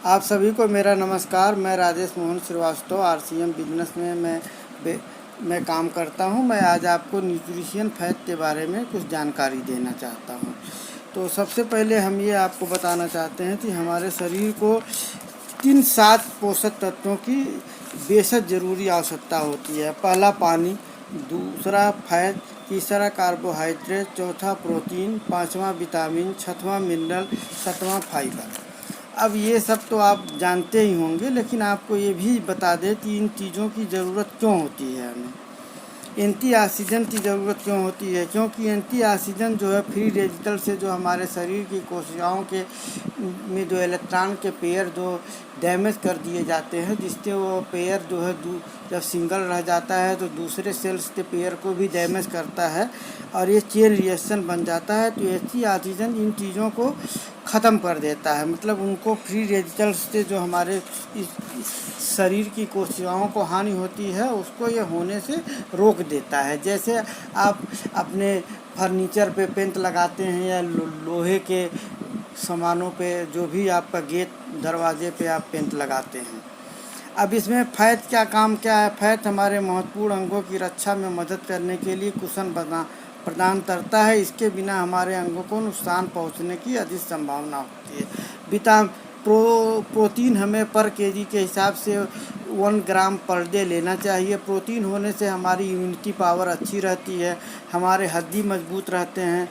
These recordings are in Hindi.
आप सभी को मेरा नमस्कार। मैं राजेश मोहन श्रीवास्तव आरसीएम बिजनेस में मैं काम करता हूं। मैं आज आपको न्यूट्रिशन फैट के बारे में कुछ जानकारी देना चाहता हूं। तो सबसे पहले हम ये आपको बताना चाहते हैं कि हमारे शरीर को 3-7 पोषक तत्वों की बेशक ज़रूरी आवश्यकता होती है। पहला पानी, दूसरा फैट, तीसरा कार्बोहाइड्रेट, चौथा प्रोटीन, पाँचवा विटामिन, छठवां मिनरल, सातवां फाइबर। अब ये सब तो आप जानते ही होंगे, लेकिन आपको ये भी बता दें कि इन चीज़ों की ज़रूरत क्यों होती है हमें। एंटीऑक्सीडेंट की ज़रूरत क्यों होती है? क्योंकि एंटीऑक्सीडेंट जो है फ्री रेडिकल से जो हमारे शरीर की कोशिकाओं के में जो इलेक्ट्रॉन के पेयर जो डैमेज कर दिए जाते हैं, जिससे वो पेयर जो है जब सिंगल रह जाता है तो दूसरे सेल्स के पेयर को भी डैमेज करता है और ये चेन रिएक्शन बन जाता है। तो एंटीऑक्सीडेंट इन चीज़ों को ख़त्म कर देता है, मतलब उनको फ्री रेडिकल्स से जो हमारे शरीर की कोशिकाओं को हानि होती है उसको ये होने से रोक देता है। जैसे आप अपने फर्नीचर पे पेंट लगाते हैं या लोहे के सामानों पे, जो भी आपका गेट दरवाजे पे आप पेंट लगाते हैं। अब इसमें फैट क्या काम क्या है? फैट हमारे महत्वपूर्ण अंगों की रक्षा में मदद करने के लिए कुशन प्रदान करता है। इसके बिना हमारे अंगों को नुकसान पहुंचने की अधिक संभावना होती है। प्रोटीन हमें पर केजी के हिसाब से 1 ग्राम पर डे लेना चाहिए। प्रोटीन होने से हमारी इम्यूनिटी पावर अच्छी रहती है, हमारे हड्डी मजबूत रहते हैं,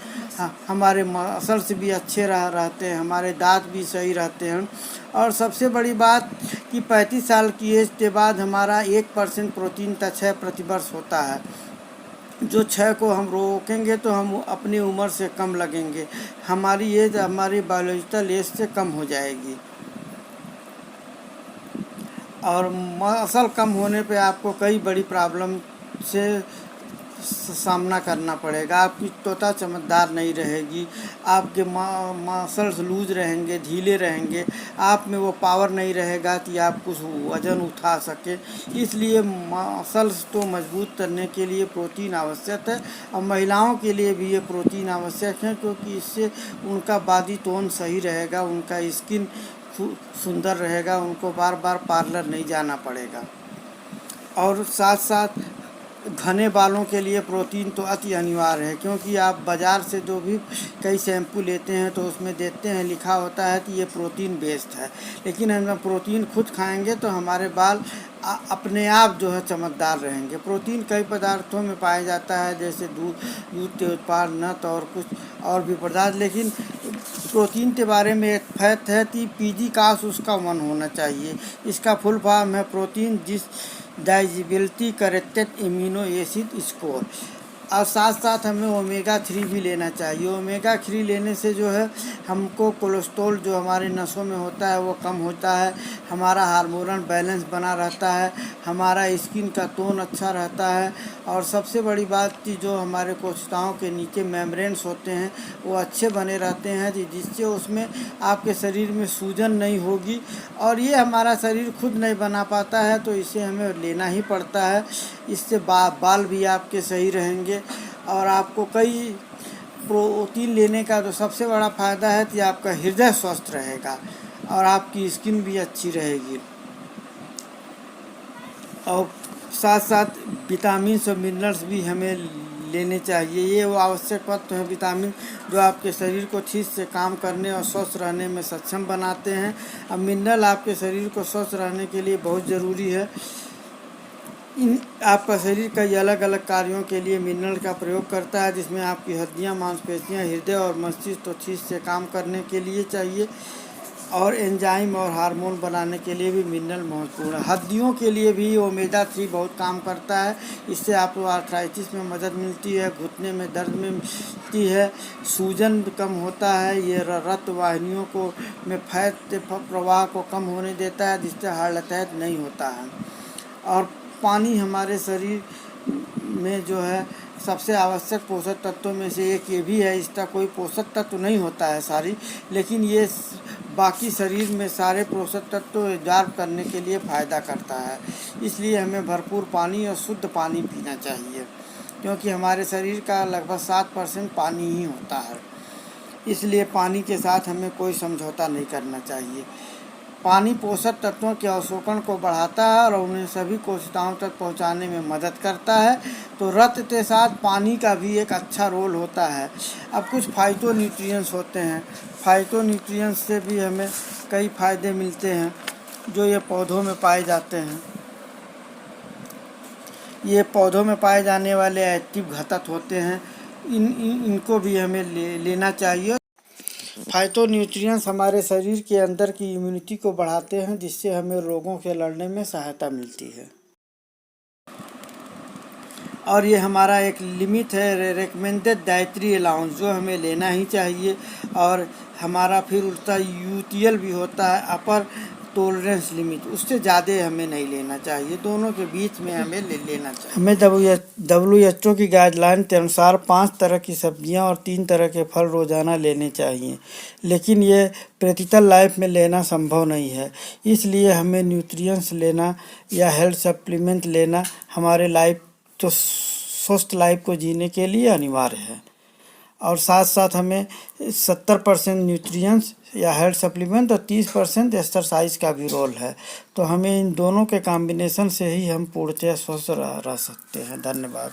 हमारे मसल्स भी अच्छे रहते हैं, हमारे दांत भी सही रहते हैं। और सबसे बड़ी बात कि 35 साल की एज के बाद हमारा 1% प्रोटीन का क्षय प्रतिवर्ष होता है। जो क्षय को हम रोकेंगे तो हम अपनी उम्र से कम लगेंगे, हमारी एज हमारी बायोलॉजिकल एज से कम हो जाएगी। और मसल कम होने पे आपको कई बड़ी प्रॉब्लम से सामना करना पड़ेगा। आपकी त्वचा चमकदार नहीं रहेगी, आपके मसल्स लूज रहेंगे, ढीले रहेंगे, आप में वो पावर नहीं रहेगा कि आप कुछ वज़न उठा सके। इसलिए मसल्स को मजबूत करने के लिए प्रोटीन आवश्यक है और महिलाओं के लिए भी ये प्रोटीन आवश्यक है, क्योंकि इससे उनका बॉडी टोन सही रहेगा, उनका स्किन सुंदर रहेगा, उनको बार बार पार्लर नहीं जाना पड़ेगा। और साथ साथ घने बालों के लिए प्रोटीन तो अति अनिवार्य है, क्योंकि आप बाज़ार से जो भी कई शैम्पू लेते हैं तो उसमें देखते हैं लिखा होता है कि ये प्रोटीन बेस्ड है, लेकिन हम प्रोटीन खुद खाएंगे तो हमारे बाल अपने आप जो है चमकदार रहेंगे। प्रोटीन कई पदार्थों में पाया जाता है, जैसे दूध के उत्पाद, नट और कुछ और भी पदार्थ। लेकिन प्रोटीन के बारे में एक फैक्ट है कि पीजी काश उसका 1 होना चाहिए। इसका फुल फॉर्म है प्रोटीन जिस डाइजेबिलिटी करेक्टेड इम्यूनो एसिड स्कोर। और साथ साथ हमें ओमेगा 3 भी लेना चाहिए। ओमेगा 3 लेने से जो है हमको कोलेस्ट्रॉल जो हमारे नसों में होता है वो कम होता है, हमारा हार्मोनल बैलेंस बना रहता है, हमारा स्किन का टोन अच्छा रहता है। और सबसे बड़ी बात कि जो हमारे कोशिकाओं के नीचे मेम्ब्रेन्स होते हैं वो अच्छे बने रहते हैं, जिससे उसमें आपके शरीर में सूजन नहीं होगी। और ये हमारा शरीर खुद नहीं बना पाता है, तो इसे हमें लेना ही पड़ता है। इससे बाल भी आपके सही रहेंगे। और आपको कई प्रोटीन लेने का जो सबसे बड़ा फ़ायदा है कि आपका हृदय स्वस्थ रहेगा और आपकी स्किन भी अच्छी रहेगी। और साथ साथ विटामिन और मिनरल्स भी हमें लेने चाहिए। ये वो आवश्यक तत्व हैं विटामिन जो आपके शरीर को ठीक से काम करने और स्वस्थ रहने में सक्षम बनाते हैं। अब मिनरल आपके शरीर को स्वस्थ रहने के लिए बहुत ज़रूरी है। आपका शरीर कई अलग अलग कार्यों के लिए मिनरल का प्रयोग करता है, जिसमें आपकी हड्डियां, मांसपेशियां, हृदय और मस्तिष्क तो ठीक से काम करने के लिए चाहिए। और एंजाइम और हार्मोन बनाने के लिए भी मिनरल महत्वपूर्ण है। हड्डियों के लिए भी ओमेगा 3 बहुत काम करता है। इससे आपको आर्थराइटिस में मदद मिलती है, घुटने में दर्द में मिलती है, सूजन कम होता है। ये रक्त वाहिनियों को में फैट प्रवाह को कम होने देता है, जिससे हार्ट अटैक नहीं होता है। और पानी हमारे शरीर में जो है सबसे आवश्यक पोषक तत्वों में से एक ये भी है। इसका कोई पोषक तत्व नहीं होता है सारी, लेकिन ये बाकी शरीर में सारे पोषक तत्व एब्जॉर्ब करने के लिए फ़ायदा करता है। इसलिए हमें भरपूर पानी और शुद्ध पानी पीना चाहिए, क्योंकि हमारे शरीर का लगभग 7% पानी ही होता है। इसलिए पानी के साथ हमें कोई समझौता नहीं करना चाहिए। पानी पोषक तत्वों के अवशोषण को बढ़ाता है और उन्हें सभी कोशिकाओं तक पहुंचाने में मदद करता है। तो रक्त के साथ पानी का भी एक अच्छा रोल होता है। अब कुछ फाइटोन्यूट्रिएंट्स होते हैं। फाइटोन्यूट्रिएंट्स से भी हमें कई फायदे मिलते हैं जो ये पौधों में पाए जाते हैं। ये पौधों में पाए जाने वाले एक्टिव घटक होते हैं, इनको भी हमें लेना चाहिए। फाइटोन्यूट्रिएंट्स हमारे शरीर के अंदर की इम्यूनिटी को बढ़ाते हैं, जिससे हमें रोगों से लड़ने में सहायता मिलती है। और ये हमारा एक लिमिट है, रिकमेंडेड डाइटरी अलाउंस, जो हमें लेना ही चाहिए। और हमारा फिर उसका यूटीएल भी होता है, अपर टॉलरेंस लिमिट, उससे ज़्यादा हमें नहीं लेना चाहिए। दोनों के बीच में हमें लेना चाहिए। हमें WHO की गाइडलाइन के अनुसार 5 तरह की सब्जियां और 3 तरह के फल रोज़ाना लेने चाहिए, लेकिन ये प्रैक्टिकल लाइफ में लेना संभव नहीं है। इसलिए हमें न्यूट्रिएंट्स लेना या हेल्थ सप्लीमेंट लेना हमारे लाइफ तो स्वस्थ लाइफ को जीने के लिए अनिवार्य है। और साथ साथ हमें 70% न्यूट्रिएंट्स या हेल्थ सप्लीमेंट और 30% एक्सरसाइज का भी रोल है। तो हमें इन दोनों के कॉम्बिनेशन से ही हम पूर्णतः स्वस्थ रह सकते हैं। धन्यवाद।